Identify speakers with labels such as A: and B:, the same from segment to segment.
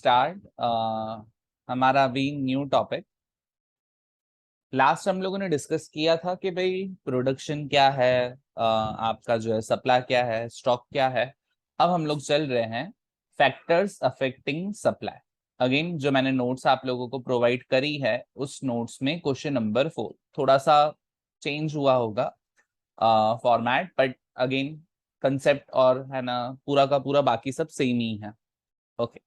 A: Start हमारा अभी new topic. Last हम लोगों ने डिस्कस किया था कि भाई प्रोडक्शन क्या है, आपका जो है सप्लाई क्या है, स्टॉक क्या है। अब हम लोग चल रहे हैं फैक्टर्स अफेक्टिंग सप्लाई। अगेन जो मैंने नोट्स आप लोगों को प्रोवाइड करी है उस नोट्स में क्वेश्चन नंबर 4 थोड़ा सा चेंज हुआ होगा फॉर्मेट, बट अगेन कंसेप्ट और है ना पूरा का पूरा बाकी सब सेम ही है। ओके,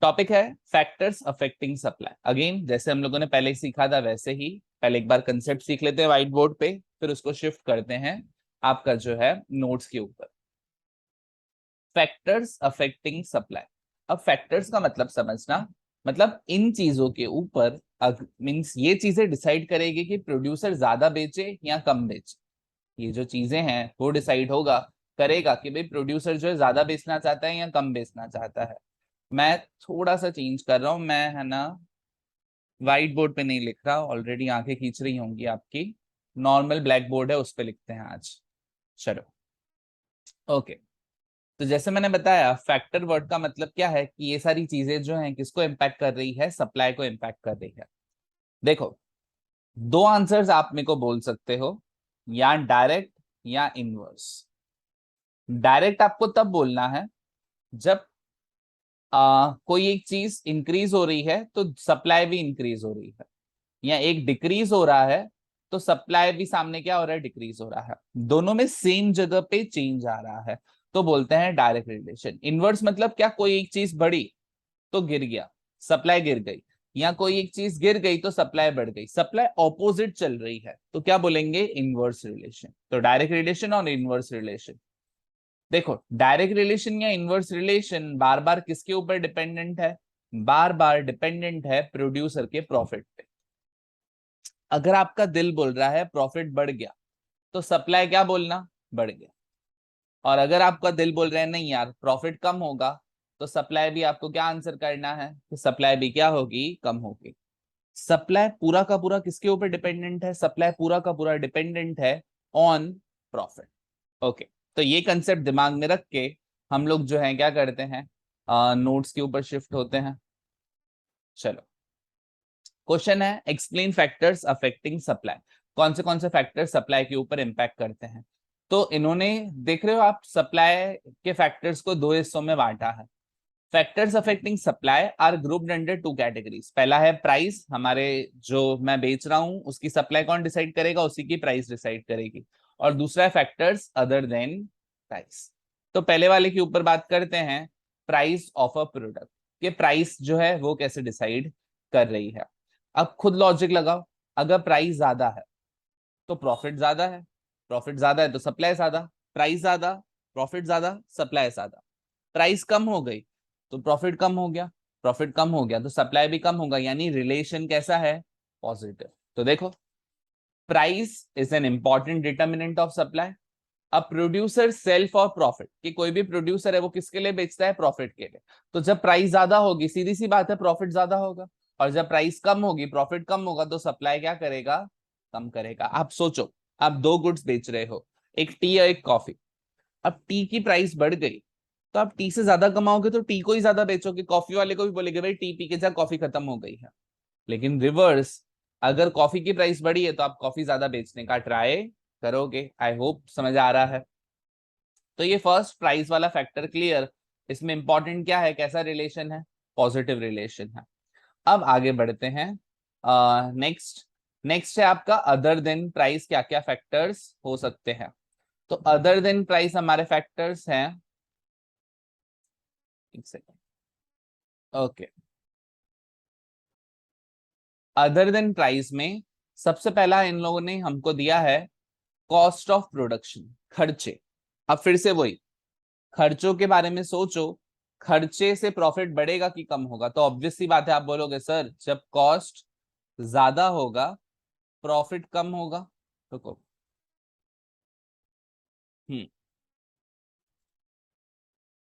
A: टॉपिक है फैक्टर्स अफेक्टिंग सप्लाई। अगेन जैसे हम लोगों ने पहले सीखा था वैसे ही पहले एक बार कंसेप्ट सीख लेते हैं व्हाइट बोर्ड पे, फिर उसको शिफ्ट करते हैं आपका जो है नोट्स के ऊपर। Factors affecting supply. अब फैक्टर्स का मतलब समझना, मतलब इन चीजों के ऊपर मींस ये चीजें डिसाइड करेगी कि प्रोड्यूसर ज्यादा बेचे या कम बेचे। ये जो चीजें हैं वो डिसाइड होगा करेगा कि भाई प्रोड्यूसर जो है ज्यादा बेचना चाहता है या कम बेचना चाहता है। मैं थोड़ा सा चेंज कर रहा हूं, मैं है ना व्हाइट बोर्ड पे नहीं लिख रहा, ऑलरेडी आंखें खींच रही होंगी आपकी। नॉर्मल ब्लैक बोर्ड है उस पे लिखते हैं आज। चलो ओके, तो जैसे मैंने बताया फैक्टर वर्ड का मतलब क्या है कि ये सारी चीजें जो हैं किसको इम्पैक्ट कर रही है, सप्लाई को इम्पैक्ट कर रही है। देखो, दो आंसर्स आप मेरे को बोल सकते हो, या डायरेक्ट या इनवर्स। डायरेक्ट आपको तब बोलना है जब कोई एक चीज इंक्रीज हो रही है तो सप्लाई भी इंक्रीज हो रही है, या एक डिक्रीज हो रहा है तो सप्लाई भी सामने क्या हो रहा है, डिक्रीज हो रहा है। दोनों में सेम जगह पे चेंज आ रहा है तो बोलते हैं डायरेक्ट रिलेशन। इनवर्स मतलब क्या, कोई एक चीज बढ़ी तो गिर गया, सप्लाई गिर गई, या कोई एक चीज गिर गई तो सप्लाई बढ़ गई, सप्लाई ऑपोजिट चल रही है तो क्या बोलेंगे, इनवर्स रिलेशन। तो डायरेक्ट रिलेशन और इनवर्स रिलेशन। देखो, डायरेक्ट रिलेशन या इनवर्स रिलेशन बार बार किसके ऊपर डिपेंडेंट है, बार बार डिपेंडेंट है प्रोड्यूसर के प्रॉफिट पे। अगर आपका दिल बोल रहा है प्रॉफिट बढ़ गया तो सप्लाई क्या बोलना, बढ़ गया। और अगर आपका दिल बोल रहा है नहीं यार प्रॉफिट कम होगा तो सप्लाई भी आपको क्या आंसर करना है कि सप्लाई भी क्या होगी, कम होगी। सप्लाई पूरा का पूरा किसके ऊपर डिपेंडेंट है, सप्लाई पूरा का पूरा डिपेंडेंट है ऑन प्रॉफिट। ओके, तो ये कंसेप्ट दिमाग में रख के हम लोग जो है क्या करते हैं, नोट्स के ऊपर शिफ्ट होते हैं। चलो, क्वेश्चन है एक्सप्लेन फैक्टर्स अफेक्टिंग सप्लाई। कौन से फैक्टर सप्लाई के ऊपर इंपैक्ट करते हैं। तो इन्होंने, देख रहे हो आप, सप्लाई के फैक्टर्स को दो हिस्सों में बांटा है। Factors affecting supply are grouped under two categories. पहला है प्राइस, हमारे जो मैं बेच रहा हूं उसकी सप्लाई कौन डिसाइड करेगा, उसी की प्राइस डिसाइड करेगी। और दूसरा है फैक्टर्स अदर देन प्राइस। तो पहले वाले के ऊपर बात करते हैं, प्राइस ऑफ अ प्रोडक्ट, के प्राइस जो है वो कैसे डिसाइड कर रही है। अब खुद लॉजिक लगाओ, अगर प्राइस ज्यादा है तो प्रॉफिट ज्यादा है, प्रॉफिट ज्यादा है तो सप्लाई ज्यादा, प्राइस ज्यादा, प्रॉफिट ज्यादा, सप्लाई ज्यादा। प्राइस कम हो गई तो प्रॉफिट कम हो गया, प्रॉफिट कम हो गया तो सप्लाई भी कम होगा, यानी रिलेशन कैसा है, पॉजिटिव। तो देखो, price is an important determinant of supply. अब प्रोड्यूसर सेल फॉर प्रॉफिट, कि कोई भी प्रोड्यूसर है वो किसके लिए बेचता है, प्रॉफिट के लिए। तो जब प्राइस ज्यादा होगी सीधी सी बात है प्रॉफिट ज्यादा होगा, और जब प्राइस कम होगी प्रॉफिट कम होगा तो सप्लाई क्या करेगा, कम करेगा। आप सोचो, आप दो गुड्स बेच रहे हो, एक टी और एक कॉफी। अब टी की प्राइस बढ़ गई तो आप टी से ज्यादा कमाओगे तो टी को ही ज्यादा बेचोगे, कॉफी वाले को भी बोलेगे भाई टी पी के जा, कॉफी खत्म हो गई है। लेकिन रिवर्स, अगर कॉफी की प्राइस बढ़ी है तो आप कॉफी ज्यादा बेचने का ट्राई करोगे। आई होप समझ आ रहा है। तो ये फर्स्ट प्राइस वाला फैक्टर क्लियर। इसमें इंपॉर्टेंट क्या है, कैसा रिलेशन है, पॉजिटिव रिलेशन है। अब आगे बढ़ते हैं। नेक्स्ट नेक्स्ट है आपका अदर देन प्राइस, क्या क्या फैक्टर्स हो सकते हैं। तो अदर देन प्राइस हमारे फैक्टर्स हैं, एक second. Okay, other than price में सबसे पहला इन लोगों ने हमको दिया है कॉस्ट ऑफ प्रोडक्शन, खर्चे। अब फिर से वही, खर्चों के बारे में सोचो, खर्चे से प्रॉफिट बढ़ेगा कि कम होगा। तो ऑब्वियस सी बात है, आप बोलोगे सर जब कॉस्ट ज्यादा होगा प्रॉफिट कम होगा। रुको,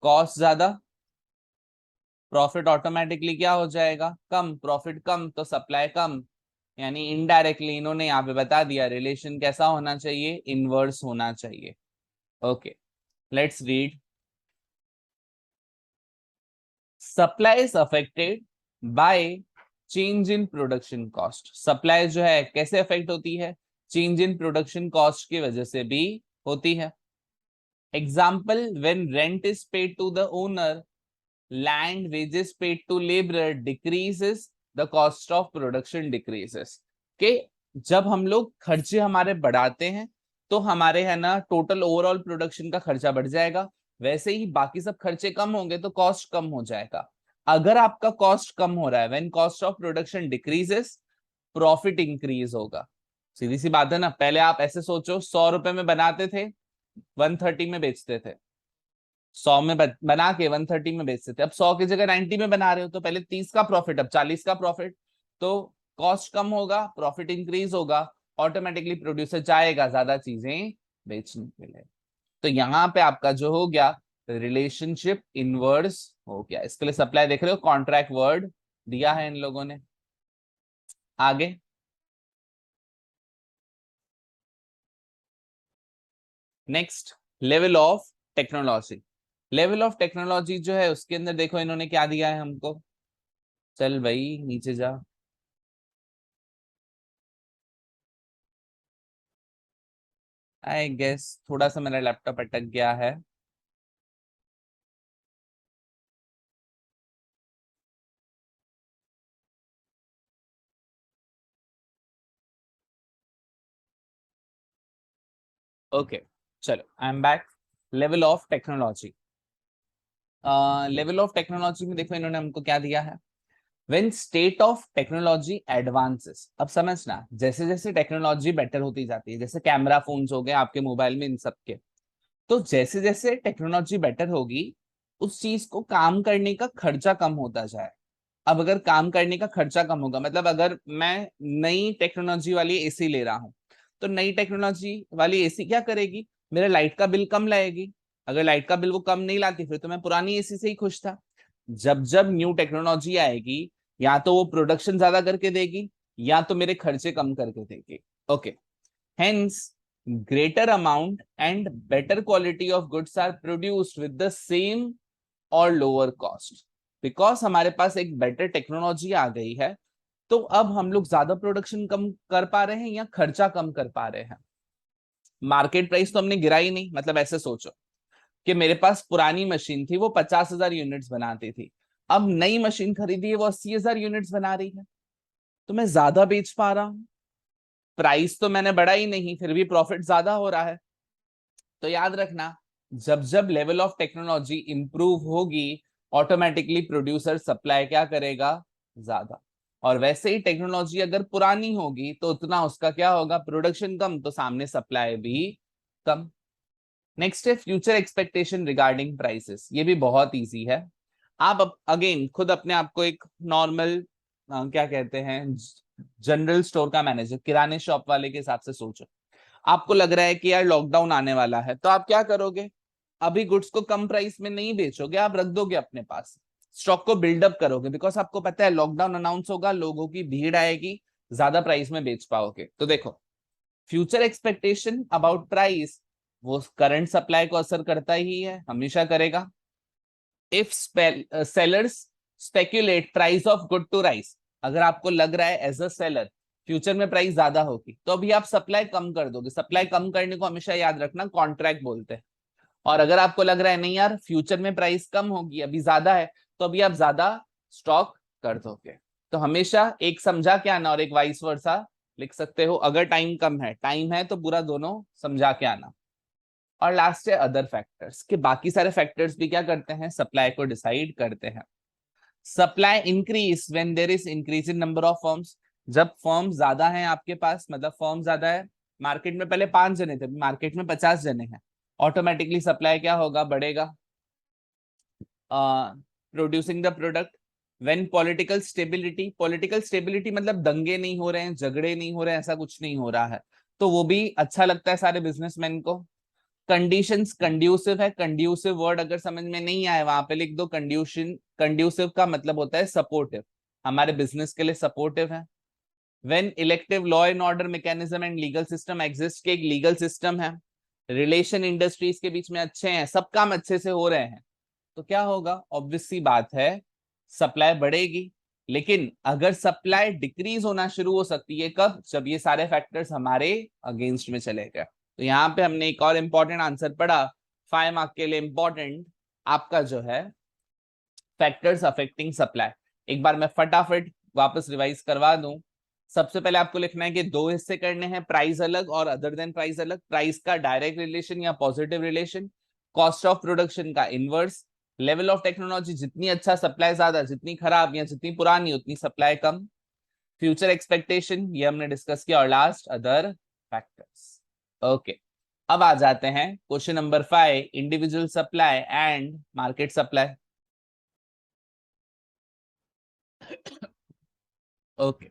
A: कॉस्ट ज्यादा, प्रॉफिट ऑटोमेटिकली क्या हो जाएगा, कम, प्रॉफिट कम तो सप्लाई कम। यानी इनडायरेक्टली इन्होंने यहाँ पे बता दिया रिलेशन कैसा होना चाहिए, इनवर्स होना चाहिए। Okay, let's read. Supply is affected by change in production cost. Supply जो है कैसे अफेक्ट होती है, चेंज इन प्रोडक्शन कॉस्ट की वजह से भी होती है। Example, when rent is paid to the owner, land wages paid to labourer decreases, the cost of production decreases. के जब हम लोग खर्चे हमारे बढ़ाते हैं तो हमारे है ना टोटल ओवरऑल प्रोडक्शन का खर्चा बढ़ जाएगा, वैसे ही बाकी सब खर्चे कम होंगे तो कॉस्ट कम हो जाएगा। अगर आपका कॉस्ट कम हो रहा है, when cost of production decreases, profit increase होगा। सीधी सी बात है ना, पहले आप ऐसे सोचो, 100 रुपए में बनाते थे, 130 में बेचते थे। 100 में बना के 130 में बेचते थे, अब 100 की जगह 90 में बना रहे हो, तो पहले 30 का प्रॉफिट, अब 40 का प्रॉफिट। तो कॉस्ट कम होगा, प्रॉफिट इंक्रीज होगा, ऑटोमेटिकली प्रोड्यूसर चाहेगा ज्यादा चीजें बेचने के लिए। तो यहाँ पे आपका जो हो गया रिलेशनशिप इनवर्स हो गया। इसके लिए सप्लाई देख रहे हो, कॉन्ट्रैक्ट वर्ड दिया है इन लोगों ने। आगे next, level of technology. Level of technology जो है उसके अंदर देखो इन्होंने क्या दिया है हमको। चल भाई नीचे जा। आई गेस थोड़ा सा मेरा लैपटॉप अटक गया है। ओके चलो, I am back. Level of technology, level of technology में देखो इन्होंने हमको क्या दिया है। When state of technology advances, अब समझना जैसे जैसे टेक्नोलॉजी बेटर होती जाती है, जैसे कैमरा फोन्स हो गए आपके मोबाइल में इन सब के, तो जैसे जैसे टेक्नोलॉजी बेटर होगी उस चीज को काम करने का खर्चा कम होता जाए। अब अगर काम करने का खर्चा कम होगा, मतलब अगर मैं नई टेक्नोलॉजी वाली एसी ले रहा हूँ, तो नई टेक्नोलॉजी वाली एसी क्या करेगी, मेरा लाइट का बिल कम लाएगी। अगर लाइट का बिल वो कम नहीं लाती फिर तो मैं पुरानी एसी से ही खुश था। जब जब न्यू टेक्नोलॉजी आएगी, या तो वो प्रोडक्शन ज्यादा करके देगी या तो मेरे खर्चे कम करके देगी। Okay, hence greater amount and better quality of goods are produced with the same or lower cost। Because हमारे पास एक बेटर टेक्नोलॉजी आ गई है, तो अब हम लोग ज्यादा प्रोडक्शन कम कर पा रहे हैं या खर्चा कम कर पा रहे हैं। मार्केट प्राइस तो हमने गिरा ही नहीं, मतलब ऐसे सोचो कि मेरे पास पुरानी मशीन थी वो 50,000 यूनिट्स बनाती थी, अब नई मशीन खरीदी है वो 80,000 यूनिट्स बना रही है, तो मैं ज्यादा बेच पा रहा हूँ। प्राइस तो मैंने बढ़ा ही नहीं, फिर भी प्रॉफिट ज्यादा हो रहा है। तो याद रखना, जब जब लेवल ऑफ टेक्नोलॉजी इंप्रूव होगी, ऑटोमेटिकली प्रोड्यूसर सप्लाई क्या करेगा, ज्यादा। और वैसे ही टेक्नोलॉजी अगर पुरानी होगी तो उतना उसका क्या होगा, प्रोडक्शन कम, तो सामने सप्लाई भी कम। नेक्स्ट है फ्यूचर एक्सपेक्टेशन रिगार्डिंग प्राइसेस। ये भी बहुत इजी है। आप अगेन खुद अपने आप को एक नॉर्मल क्या कहते हैं, जनरल स्टोर का मैनेजर, किराने शॉप वाले के हिसाब से सोचो। आपको लग रहा है कि यार लॉकडाउन आने वाला है, तो आप क्या करोगे, अभी गुड्स को कम प्राइस में नहीं बेचोगे, आप रख दोगे अपने पास, स्टॉक को बिल्डअप करोगे, बिकॉज आपको पता है लॉकडाउन अनाउंस होगा, लोगों की भीड़ आएगी, ज्यादा प्राइस में बेच पाओगे। तो देखो, फ्यूचर एक्सपेक्टेशन अबाउट प्राइस वो करंट सप्लाई को असर करता ही है, हमेशा करेगा। If sellers speculate price of good to rise, अगर आपको लग रहा है एज अ सेलर फ्यूचर में प्राइस ज्यादा होगी, तो अभी आप सप्लाई कम कर दोगे। सप्लाई कम करने को हमेशा याद रखना कॉन्ट्रैक्ट बोलते हैं। और अगर आपको लग रहा है नहीं यार फ्यूचर में प्राइस कम होगी, अभी ज्यादा है, तो अभी आप ज्यादा स्टॉक कर दोगे। तो हमेशा एक समझा के आना और एक वाइस वर्सा लिख सकते हो। अगर टाइम है तो पूरा दोनों समझा के आना। और लास्ट है अदर फैक्टर्स, कि बाकी सारे फैक्टर्स भी क्या करते हैं, सप्लाई को डिसाइड करते हैं। Supply increase when there is increase in number of firms, जब फर्म ज्यादा है आपके पास, मतलब फर्म ज्यादा है, मार्केट में पहले 5 जने थे, मार्केट में 50 जने हैं, ऑटोमेटिकली सप्लाई क्या होगा, बढ़ेगा। Producing the product when political stability मतलब दंगे नहीं हो रहे हैं, झगड़े नहीं हो रहे हैं, ऐसा कुछ नहीं हो रहा है, तो वो भी अच्छा लगता है सारे बिजनेसमैन को। कंडीशंस कंड्यूसिव है, कंड्यूसिव वर्ड अगर समझ में नहीं आए वहां पे लिख दो कंड्यूशन। कंड्यूसिव का मतलब होता है सपोर्टिव, हमारे बिजनेस के लिए सपोर्टिव है। When elective law and order mechanism and legal system exist, के एक लीगल सिस्टम है, रिलेशन इंडस्ट्रीज के बीच में अच्छे हैं, सब काम अच्छे से हो रहे हैं, तो क्या होगा, ऑब्वियस सी बात है सप्लाई बढ़ेगी, लेकिन अगर सप्लाई डिक्रीज होना शुरू हो सकती है कब, जब ये सारे फैक्टर्स हमारे अगेंस्ट में चले गए। तो यहाँ पे हमने एक और इंपॉर्टेंट आंसर पढ़ा 5 मार्क के लिए इंपॉर्टेंट, आपका जो है फैक्टर्स अफेक्टिंग सप्लाई। एक बार मैं फटाफट वापस रिवाइज करवा दूं। सबसे पहले आपको लिखना है कि दो हिस्से करने हैं, प्राइस अलग और अदर देन प्राइस अलग। प्राइस का डायरेक्ट रिलेशन या positive relation, cost of production का इनवर्स, लेवल ऑफ टेक्नोलॉजी जितनी अच्छा सप्लाई ज्यादा, जितनी खराब या जितनी पुरानी उतनी सप्लाई कम, फ्यूचर एक्सपेक्टेशन ये हमने डिस्कस किया, और लास्ट अदर फैक्टर्स। ओके, अब आ जाते हैं question number 5, individual supply and market supply. Okay,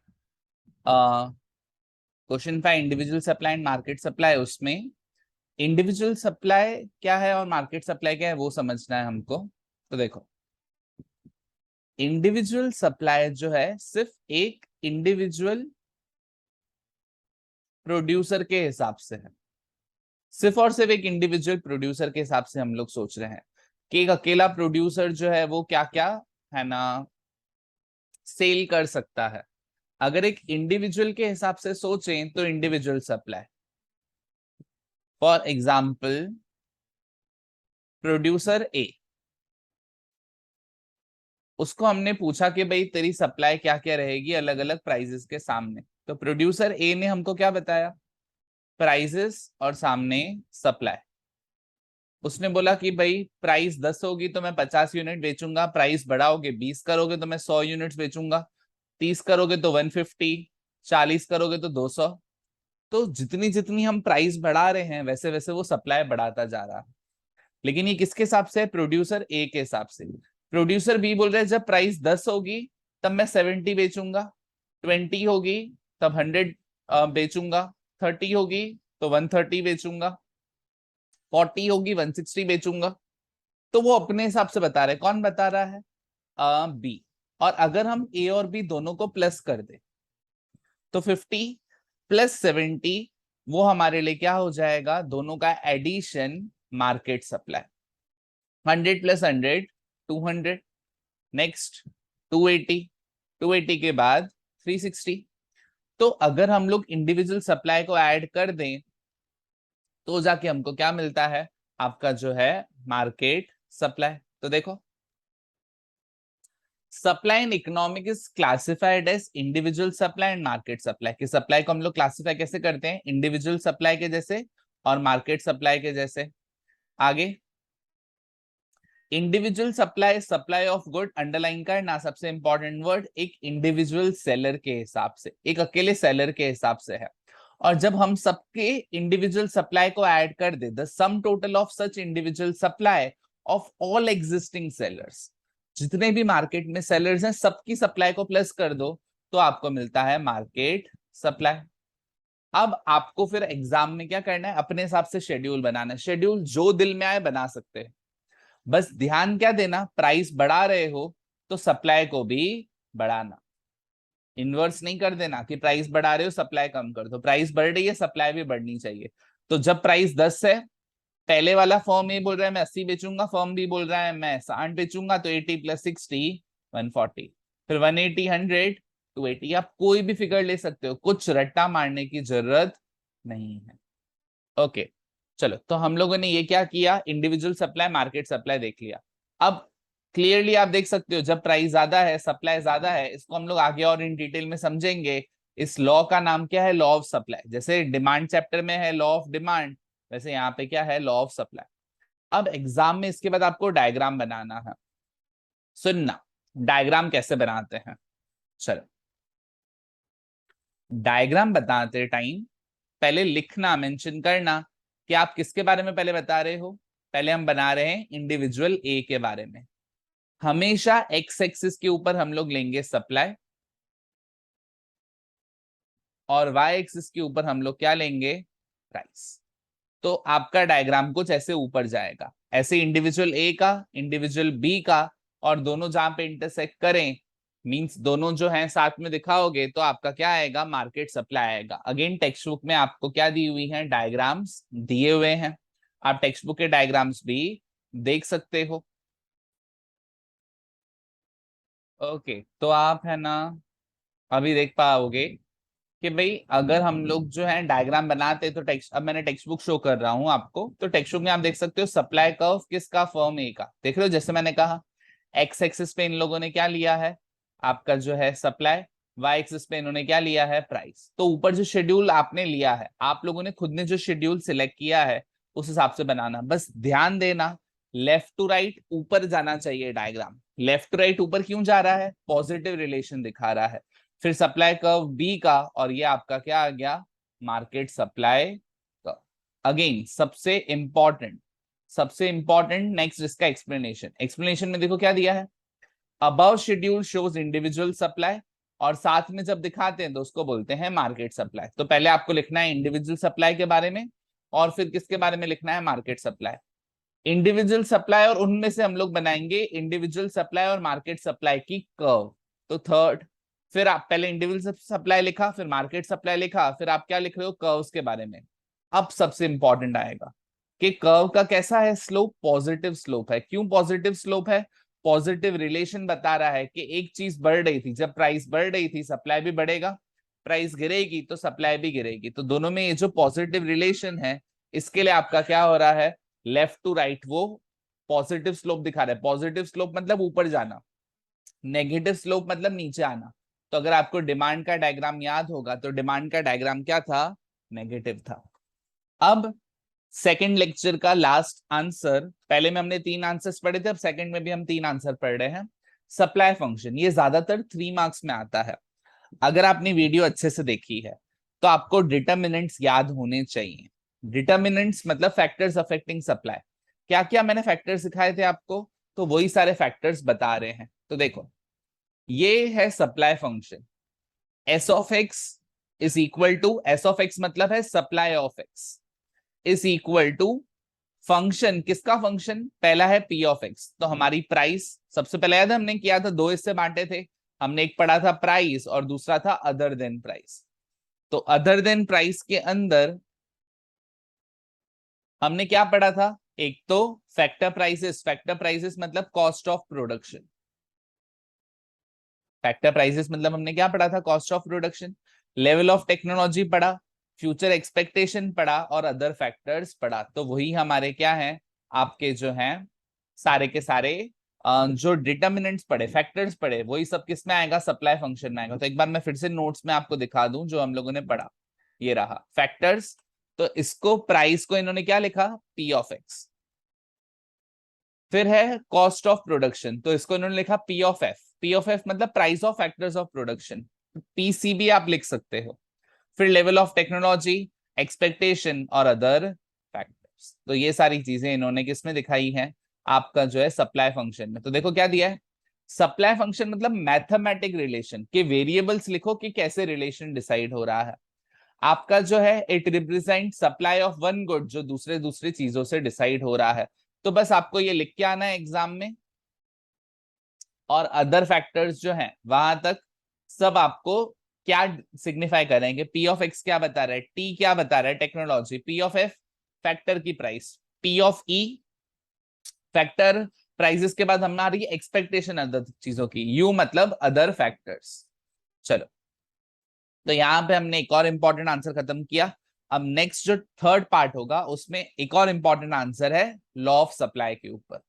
A: question 5 individual supply and market supply. उसमें इंडिविजुअल सप्लाई क्या है और मार्केट सप्लाई क्या है वो समझना है हमको। तो देखो, इंडिविजुअल सप्लाई जो है सिर्फ एक इंडिविजुअल प्रोड्यूसर के हिसाब से है, सिर्फ और सिर्फ एक इंडिविजुअल प्रोड्यूसर के हिसाब से हम लोग सोच रहे हैं कि एक अकेला प्रोड्यूसर जो है वो क्या क्या है ना सेल कर सकता है। अगर एक इंडिविजुअल के हिसाब से सोचें तो individual supply, for example producer A, उसको हमने पूछा कि भाई तेरी सप्लाई क्या क्या रहेगी अलग अलग प्राइजेस के सामने। तो प्रोड्यूसर ए ने हमको क्या बताया, प्राइजेस और सामने सप्लाई। उसने बोला कि भाई प्राइस 10 होगी तो मैं 50 यूनिट बेचूंगा, प्राइस बढ़ाओगे 20 करोगे तो मैं 100 यूनिट्स बेचूंगा, 30 करोगे तो 150, 40 करोगे तो 200। तो जितनी जितनी हम प्राइस बढ़ा रहे हैं वैसे वैसे वो सप्लाई बढ़ाता जा रहा है। लेकिन ये किसके हिसाब से है, प्रोड्यूसर ए के हिसाब से। प्रोड्यूसर बी बोल रहे हैं जब प्राइस 10 होगी तब मैं 70 बेचूंगा, 20 होगी तब 100 बेचूंगा, 30 होगी तो 130 बेचूंगा, 40 होगी 160 बेचूंगा। तो वो अपने हिसाब से बता रहे, कौन बता रहा है, बी। और अगर हम ए और बी दोनों को प्लस कर दे तो 50 प्लस 70 वो हमारे लिए क्या हो जाएगा, दोनों का addition market supply. 100 plus 100 200, next 280, 280 के बाद 360। तो अगर हम लोग इंडिविजुअल सप्लाई को ऐड कर दें तो जाके हमको क्या मिलता है, आपका जो है मार्केट सप्लाई। तो देखो, supply in economic is classified as individual supply and market supply. कि सप्लाई को हम लोग क्लासिफाई कैसे करते हैं, इंडिविजुअल सप्लाई के जैसे और मार्केट सप्लाई के जैसे। आगे, individual supply, supply of good underline करना सबसे इंपॉर्टेंट वर्ड, एक इंडिविजुअल सेलर के हिसाब से, एक अकेले सेलर के हिसाब से है। और जब हम सबके इंडिविजुअल सप्लाई को ऐड कर दे, the sum total of such individual supply of all existing sellers, जितने भी मार्केट में सेलर्स हैं सबकी सप्लाई को प्लस कर दो तो आपको मिलता है मार्केट सप्लाई। अब आपको फिर एग्जाम में क्या करना है, अपने हिसाब से शेड्यूल बनाना है। शेड्यूल जो दिल में आए बना सकते हैं, बस ध्यान क्या देना, प्राइस बढ़ा रहे हो तो सप्लाई को भी बढ़ाना, इन्वर्स नहीं कर देना कि प्राइस बढ़ा रहे हो सप्लाई कम कर दो। प्राइस बढ़ रही है सप्लाई भी बढ़नी चाहिए। तो जब प्राइस 10 है, पहले वाला फर्म ये बोल रहा है मैं 80 बेचूंगा, फर्म भी बोल रहा है मैं 60 बेचूंगा, तो 80 प्लस 60 140, फिर 180 100 280। आप कोई भी फिगर ले सकते हो, कुछ रट्टा मारने की जरूरत नहीं है। ओके, चलो, तो हम लोगों ने ये क्या किया, इंडिविजुअल सप्लाई मार्केट सप्लाई देख लिया। अब क्लियरली आप देख सकते हो जब प्राइस ज्यादा है सप्लाई ज्यादा है, इसको हम लोग आगे और इन डिटेल में समझेंगे। इस लॉ का नाम क्या है, लॉ ऑफ सप्लाई। जैसे डिमांड चैप्टर में है लॉ ऑफ डिमांड, वैसे यहाँ पे क्या है, लॉ ऑफ सप्लाई। अब एग्जाम में इसके बाद आपको डायग्राम बनाना है। सुनना, डायग्राम कैसे बनाते हैं। चलो, डायग्राम बताते टाइम पहले लिखना, मेंशन करना कि आप किसके बारे में पहले बता रहे हो। पहले हम बना रहे हैं इंडिविजुअल ए के बारे में। हमेशा एक्स एक्सिस के ऊपर हम लोग लेंगे सप्लाई और वाई एक्सिस के ऊपर हम लोग क्या लेंगे, प्राइस। तो आपका डायग्राम कुछ ऐसे ऊपर जाएगा, ऐसे इंडिविजुअल ए का, इंडिविजुअल बी का, और दोनों जहां पे इंटरसेक्ट करें मींस दोनों जो हैं साथ में दिखाओगे तो आपका क्या आएगा, मार्केट सप्लाई आएगा। अगेन टेक्स्ट बुक में आपको क्या दी हुई है, डायग्राम्स दिए हुए हैं, आप टेक्स्ट बुक के डायग्राम्स भी देख सकते हो। ओके, तो आप है ना अभी देख पाओगे कि भाई अगर हम लोग जो है डायग्राम बनाते तो टेक्स्ट, अब मैंने टेक्स्ट बुक शो कर रहा हूं आपको, तो टेक्स्ट बुक में आप देख सकते हो सप्लाई कर्व किसका, फर्म ए का। देख रहे हो, जैसे मैंने कहा एक्स एक्सिस पे इन लोगों ने क्या लिया है, आपका जो है सप्लाई, वाई एक्सिस पे इन्होंने क्या लिया है, प्राइस। तो ऊपर जो शेड्यूल आपने लिया है, आप लोगों ने खुद ने जो शेड्यूल सिलेक्ट किया है उस हिसाब से बनाना। बस ध्यान देना, लेफ्ट टू राइट ऊपर जाना चाहिए डायग्राम। लेफ्ट टू राइट ऊपर क्यों जा रहा है, पॉजिटिव रिलेशन दिखा रहा है। फिर सप्लाई कर्व बी का, और ये आपका क्या आ गया, मार्केट सप्लाई। अगेन सबसे इंपॉर्टेंट नेक्स्ट इसका एक्सप्लेनेशन। एक्सप्लेनेशन में देखो क्या दिया है, above schedule shows individual supply, और साथ में जब दिखाते हैं तो उसको बोलते हैं मार्केट सप्लाई। तो पहले आपको लिखना है इंडिविजुअल सप्लाई के बारे में, और फिर किसके बारे में लिखना है, मार्केट सप्लाई। इंडिविजुअल सप्लाई, और उनमें से हम लोग बनाएंगे इंडिविजुअल सप्लाई और मार्केट सप्लाई की कर्व। तो थर्ड, फिर आप पहले इंडिविजुअल सप्लाई लिखा, फिर मार्केट सप्लाई लिखा, फिर आप क्या लिख रहे हो, कर्व्स के बारे में। अब सबसे इंपॉर्टेंट आएगा कि कर्व का कैसा है स्लोप, पॉजिटिव स्लोप है। क्यों पॉजिटिव स्लोप है, पॉजिटिव रिलेशन बता रहा है कि एक चीज बढ़ रही थी, जब प्राइस बढ़ रही थी सप्लाई भी बढ़ेगा, प्राइस गिरेगी तो सप्लाई भी गिरेगी। तो दोनों में ये जो पॉजिटिव रिलेशन है, इसके लिए आपका क्या हो रहा है, लेफ्ट टू राइट वो पॉजिटिव स्लोप दिखा रहा है। पॉजिटिव स्लोप मतलब ऊपर जाना, नेगेटिव स्लोप मतलब नीचे आना। तो अगर आपको डिमांड का डायग्राम याद होगा तो डिमांड का डायग्राम क्या था, नेगेटिव था। अब सेकंड लेक्चर का लास्ट आंसर, पहले में हमने 3 आंसर्स पढ़े थे, अब सेकंड में भी हम 3 आंसर पढ़ रहे हैं। सप्लाई फंक्शन, ये ज्यादातर 3 मार्क्स में आता है। अगर आपने वीडियो अच्छे से देखी है तो आपको डिटर्मिनेंट्स याद होने चाहिए। डिटर्मिनेंट्स मतलब फैक्टर्स अफेक्टिंग सप्लाई। क्या क्या मैंने फैक्टर्स सिखाए थे आपको, तो वही सारे फैक्टर्स बता रहे हैं। तो देखो, ये है supply function, S of X is equal to, S of X मतलब है supply of X, is equal to function, किसका फंक्शन, पहला है पी ऑफ एक्स। तो हमारी प्राइस, सबसे पहले याद है हमने किया था, 2 हिस्से बांटे थे हमने, एक पढ़ा था प्राइस और दूसरा था अदर देन प्राइस। तो अदर देन प्राइस के अंदर हमने क्या पढ़ा था, एक तो फैक्टर प्राइसेस, फैक्टर प्राइसेस मतलब cost of production, factor prices मतलब हमने क्या पढ़ा था, cost of production. Level of technology पढ़ा, फ्यूचर एक्सपेक्टेशन पढ़ा, और अदर फैक्टर्स पढ़ा। तो वही हमारे क्या है, आपके जो हैं सारे के सारे जो डिटर्मिनेंट्स पढ़े, फैक्टर्स पढ़े, वही सब किस में आएगा, सप्लाई फंक्शन में आएगा। तो एक बार मैं फिर से नोट्स में आपको दिखा दूं जो हम लोगों ने पढ़ा, ये रहा फैक्टर्स। तो इसको प्राइस को इन्होंने क्या लिखा, पी ऑफ एक्स। फिर है कॉस्ट ऑफ प्रोडक्शन, तो इसको इन्होंने लिखा P of F. P of F मतलब price of factors of production, PCB आप लिख सकते हो। फिर लेवल ऑफ टेक्नोलॉजी, एक्सपेक्टेशन और अदर फैक्टर्स। तो ये सारी चीजें इन्होंने किसमें दिखाई हैं, आपका जो है सप्लाई फंक्शन में। तो देखो क्या दिया है, सप्लाई फंक्शन मतलब मैथमेटिक रिलेशन के वेरिएबल्स लिखो कि कैसे रिलेशन डिसाइड हो रहा है। आपका जो है it represent supply of one good, जो दूसरे दूसरे चीजों से डिसाइड हो रहा है। तो बस आपको ये लिख के आना है एग्जाम में, और अदर फैक्टर्स जो हैं वहां तक सब आपको क्या सिग्निफाई करेंगे। पी ऑफ एक्स क्या बता रहा है, टी क्या बता रहा है, technology, P of F factor की price, P of E factor prices के बाद हमारी एक्सपेक्टेशन अदर चीजों की, यू मतलब अदर फैक्टर्स। चलो, तो यहाँ पे हमने एक और इंपॉर्टेंट आंसर खत्म किया। अब नेक्स्ट जो थर्ड पार्ट होगा उसमें एक और इंपॉर्टेंट आंसर है लॉ ऑफ सप्लाई के ऊपर।